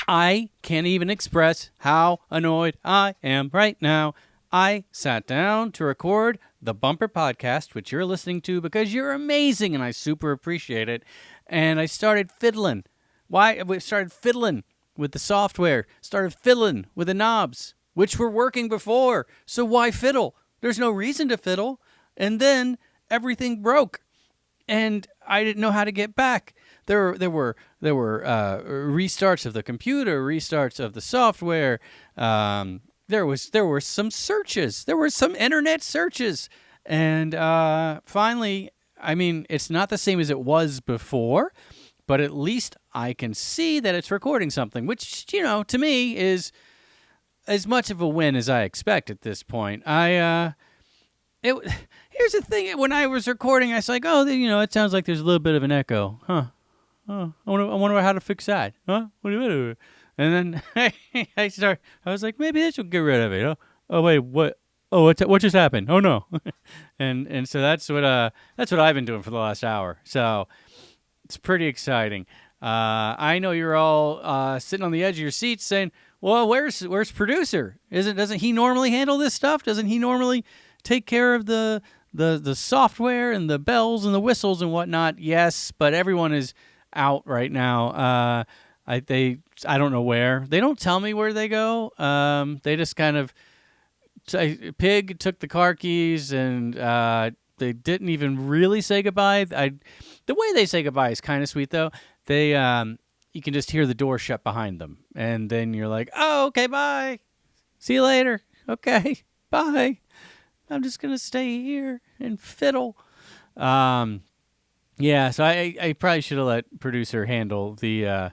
I can't even express how annoyed I am right now. I sat down to record the Bumper Podcast, which you're listening to because you're amazing and I super appreciate it. And I started fiddling. We started fiddling with the software, started fiddling with the knobs, which were working before. So why fiddle? There's no reason to fiddle. And then everything broke, and I didn't know how to get back. There were restarts of the computer, restarts of the software. There were some searches. There were some internet searches, and finally, I mean, it's not the same as it was before, but at least I can see that it's recording something, which, to me is as much of a win as I expect at this point. Here's the thing. When I was recording, I was like, it sounds like there's a little bit of an echo. Huh. Oh, I wonder how to fix that. Huh? What do you do? And then I was like, maybe this will get rid of it. Oh wait, what? Oh, what just happened? Oh no. and so that's what I've been doing for the last hour. So it's pretty exciting. I know you're all sitting on the edge of your seats saying, well, where's producer? Doesn't he normally handle this stuff? Doesn't he normally take care of the software and the bells and the whistles and whatnot? Yes, but everyone is out right now. I don't know where. They don't tell me where they go. They just kind of Pig took the car keys, and they didn't even really say goodbye. The way they say goodbye is kind of sweet though. They you can just hear the door shut behind them, and then you're like, oh, okay, bye. See you later. Okay, bye. I'm just gonna stay here and fiddle. Yeah, so I probably should have let producer handle the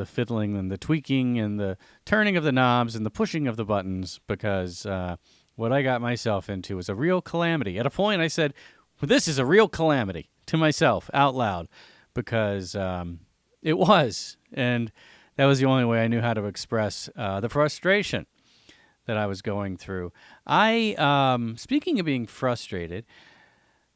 fiddling and the tweaking and the turning of the knobs and the pushing of the buttons, because what I got myself into was a real calamity. At a point, I said, well, "This is a real calamity" to myself out loud, because it was, and that was the only way I knew how to express the frustration that I was going through. Speaking of being frustrated,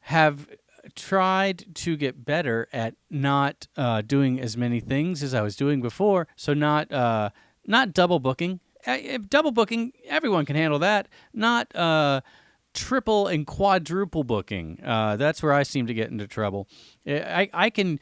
have tried to get better at not doing as many things as I was doing before. So not double booking. Double booking, everyone can handle that. Not triple and quadruple booking. That's where I seem to get into trouble. I can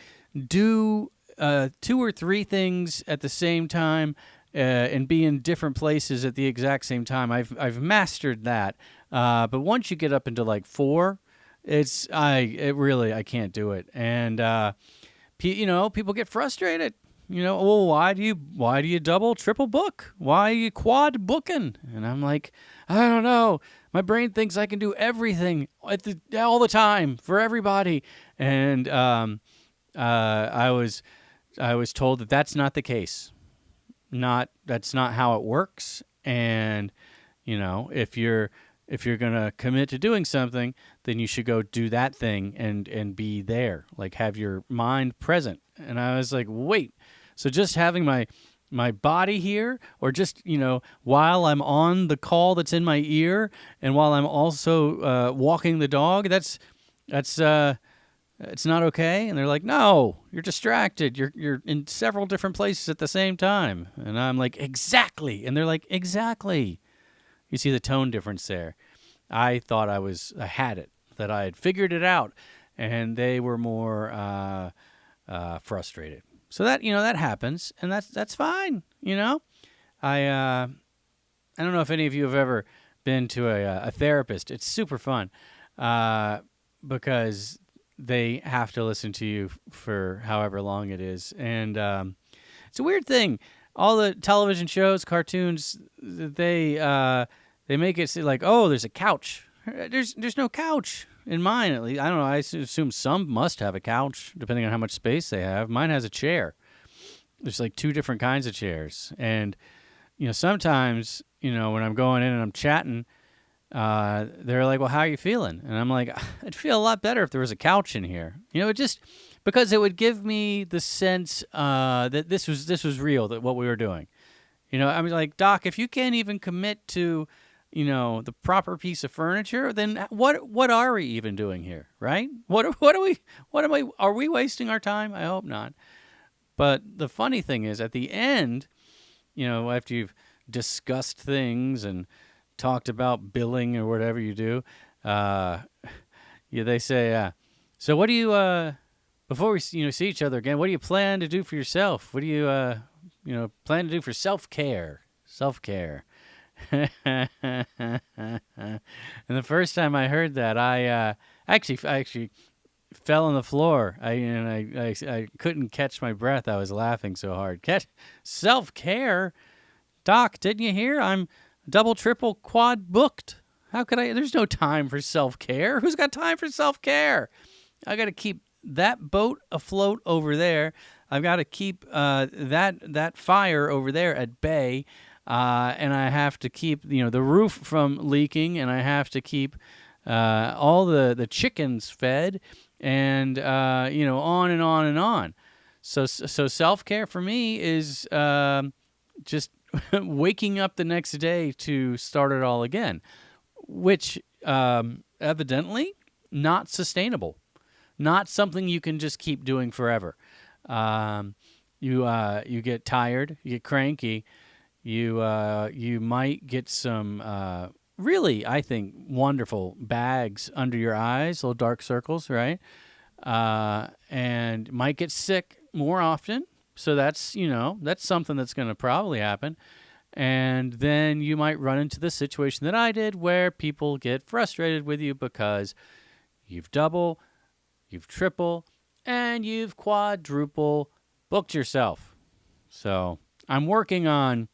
do 2 or 3 things at the same time and be in different places at the exact same time. I've mastered that. But once you get up into like 4, I can't do it. And people get frustrated. Well, why do you double, triple book? Why are you quad booking? And I'm like, I don't know. My brain thinks I can do everything all the time for everybody. And I was told that that's not the case. That's not how it works. And if you're going to commit to doing something, then you should go do that thing and be there, like have your mind present. And I was like, wait, so just having my body here, or just, while I'm on the call that's in my ear and while I'm also walking the dog, that's it's not okay? And they're like, no, you're distracted. You're in several different places at the same time. And I'm like, exactly. And they're like, exactly. You see the tone difference there. I thought I had it, that I had figured it out, and they were more frustrated. So that that happens, and that's fine. I don't know if any of you have ever been to a therapist. It's super fun because they have to listen to you for however long it is, and it's a weird thing. All the television shows, cartoons, they make it seem like, oh, there's a couch. There's no couch in mine, at least. I don't know. I assume some must have a couch, depending on how much space they have. Mine has a chair. There's like 2 different kinds of chairs. And, sometimes, when I'm going in and I'm chatting, they're like, well, how are you feeling? And I'm like, I'd feel a lot better if there was a couch in here. Because it would give me the sense that this was real, that what we were doing. I was like, Doc, if you can't even commit to, the proper piece of furniture, then what are we even doing here, right? Are we wasting our time? I hope not. But the funny thing is, at the end, after you've discussed things and talked about billing or whatever you do, they say, so what do you, before we see each other again, what do you plan to do for yourself? What do you plan to do for self-care? Self-care. And the first time I heard that, I actually fell on the floor. I couldn't catch my breath. I was laughing so hard. Self-care? Doc, didn't you hear? I'm double, triple, quad booked. How could I? There's no time for self-care. Who's got time for self-care? I got to keep that boat afloat over there. I've got to keep that fire over there at bay. And I have to keep the roof from leaking, and I have to keep all the chickens fed, and on and on and on. So self-care for me is just waking up the next day to start it all again, which evidently not sustainable, not something you can just keep doing forever. You get tired, you get cranky. You might get some really, I think, wonderful bags under your eyes, little dark circles, right? And might get sick more often. So that's something that's going to probably happen. And then you might run into the situation that I did, where people get frustrated with you because you've double, you've triple, and you've quadruple booked yourself. So I'm working on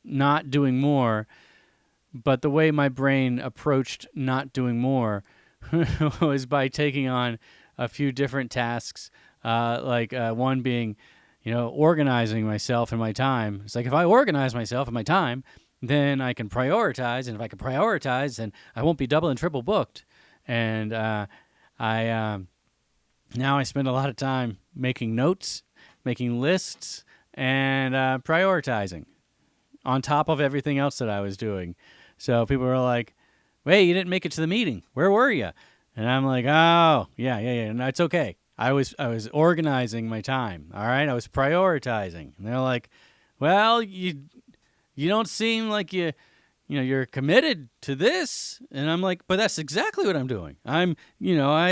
not doing more, but the way my brain approached not doing more was by taking on a few different tasks, like one being, organizing myself and my time. It's like, if I organize myself and my time, then I can prioritize, and if I can prioritize, then I won't be double and triple booked. And now I spend a lot of time making notes, making lists, and prioritizing on top of everything else that I was doing. So people were like, "Wait, you didn't make it to the meeting. Where were you?" And I'm like, "Oh, yeah. No, it's okay. I was organizing my time. All right, I was prioritizing." And they're like, "Well, you don't seem like you're committed to this." And I'm like, "But that's exactly what I'm doing. I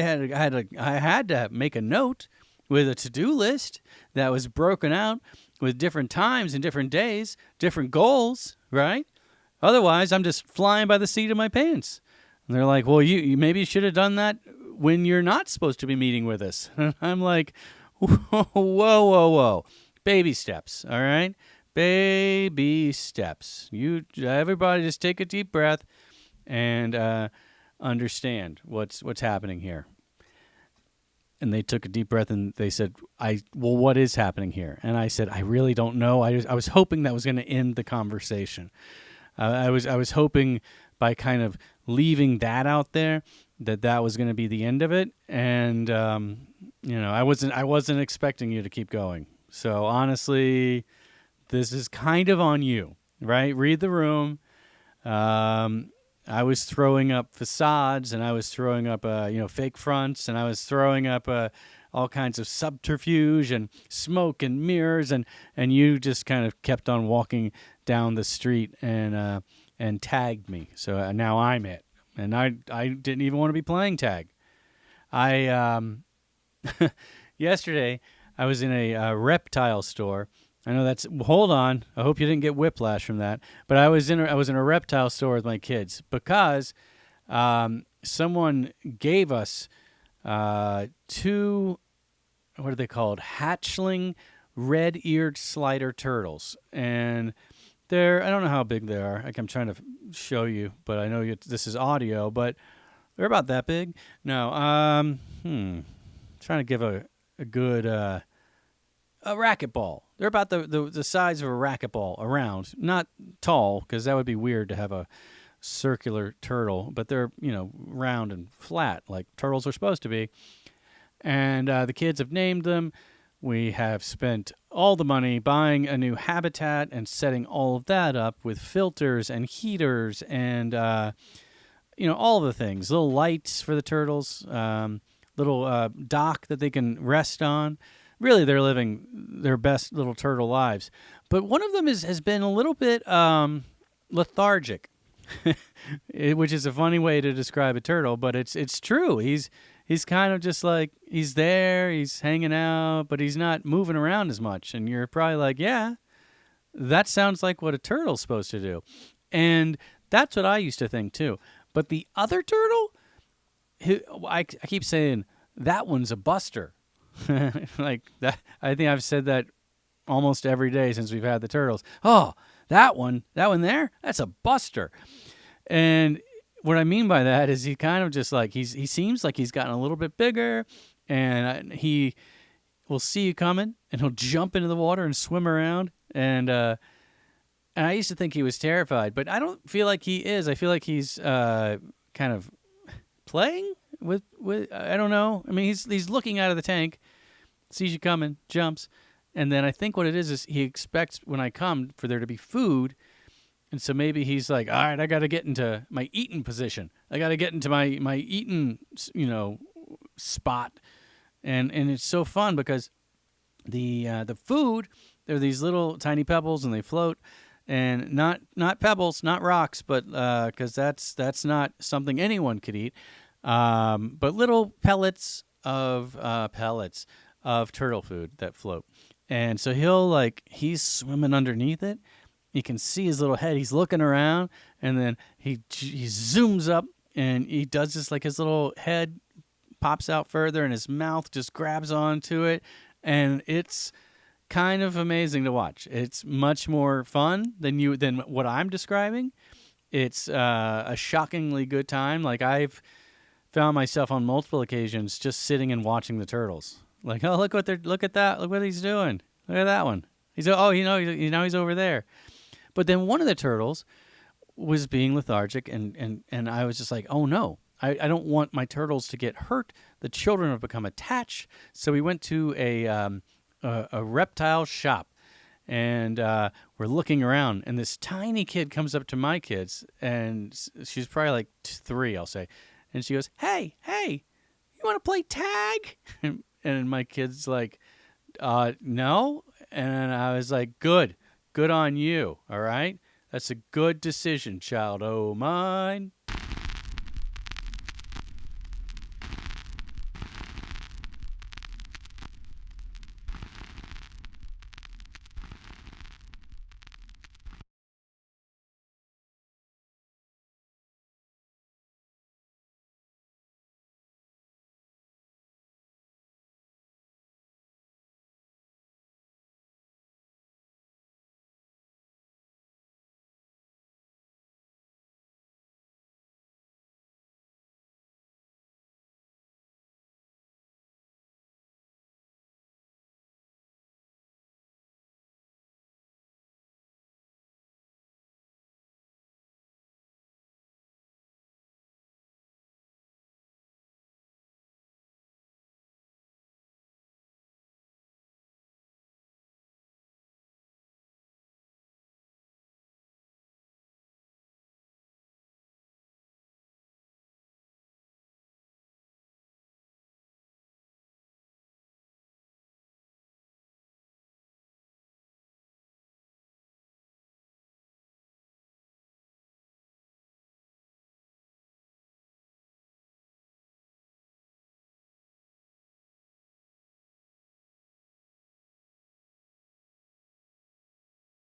had to make a note with a to-do list that was broken out with different times and different days, different goals, right? Otherwise, I'm just flying by the seat of my pants." And they're like, "Well, you maybe should have done that when you're not supposed to be meeting with us." And I'm like, whoa. Baby steps, all right? Baby steps. Everybody just take a deep breath and understand what's happening here. And they took a deep breath and they said, well, what is happening here? And I said, I really don't know. I was hoping that was going to end the conversation. I was hoping by kind of leaving that out there that was going to be the end of it. And I wasn't expecting you to keep going. So honestly, this is kind of on you, right? Read the room. I was throwing up facades, and I was throwing up, fake fronts, and I was throwing up all kinds of subterfuge and smoke and mirrors, and you just kind of kept on walking down the street and tagged me. So now I'm it, and I didn't even want to be playing tag. Yesterday I was in a reptile store. I know hold on. I hope you didn't get whiplash from that. But I was in a reptile store with my kids because someone gave us 2, what are they called? Hatchling red-eared slider turtles. And I don't know how big they are. Like, I'm trying to show you, but I know this is audio, but they're about that big. No, trying to give a good a racquetball. They're about the size of a racquetball around. Not tall, because that would be weird to have a circular turtle, but they're, round and flat like turtles are supposed to be. And the kids have named them. We have spent all the money buying a new habitat and setting all of that up with filters and heaters and, all the things. Little lights for the turtles, little dock that they can rest on. really they're living their best little turtle lives. But one of them has been a little bit lethargic, which is a funny way to describe a turtle, but it's true. He's kind of just like he's there, he's hanging out, but he's not moving around as much. And you're probably like, yeah, that sounds like what a turtle's supposed to do. And that's what I used to think too. But the other turtle, I keep saying that one's a buster. Like that, I think I've said that almost every day since we've had the turtles. Oh, that one there, that's a buster. And what I mean by that is he kind of just like he seems like he's gotten a little bit bigger, and he will see you coming, and he'll jump into the water and swim around. And I used to think he was terrified, but I don't feel like he is. I feel like he's kind of playing with. I don't know. I mean, he's looking out of the tank, sees you coming, jumps, and then I think what it is he expects when I come for there to be food. And so maybe he's like, all right, I got to get into my eating position. I got to get into my eating, spot. And it's so fun because the food, they're these little tiny pebbles and they float, and not pebbles, not rocks, but because that's not something anyone could eat. But little pellets of turtle food that float. And so he's swimming underneath it. You can see his little head. He's looking around, and then he zooms up, and he does this like his little head pops out further, and his mouth just grabs onto it, and it's kind of amazing to watch. It's much more fun than what I'm describing. It's a shockingly good time. Like I've found myself on multiple occasions just sitting and watching the turtles. Like, oh, look at that. Look what he's doing. Look at that one. He's over there. But then one of the turtles was being lethargic, and I was just like, oh, no. I don't want my turtles to get hurt. The children have become attached. So we went to a reptile shop, and we're looking around. And this tiny kid comes up to my kids, and she's probably like 3, I'll say. And she goes, hey, you want to play tag? And my kid's like, no. And I was like, good on you, all right? That's a good decision, child o' mine.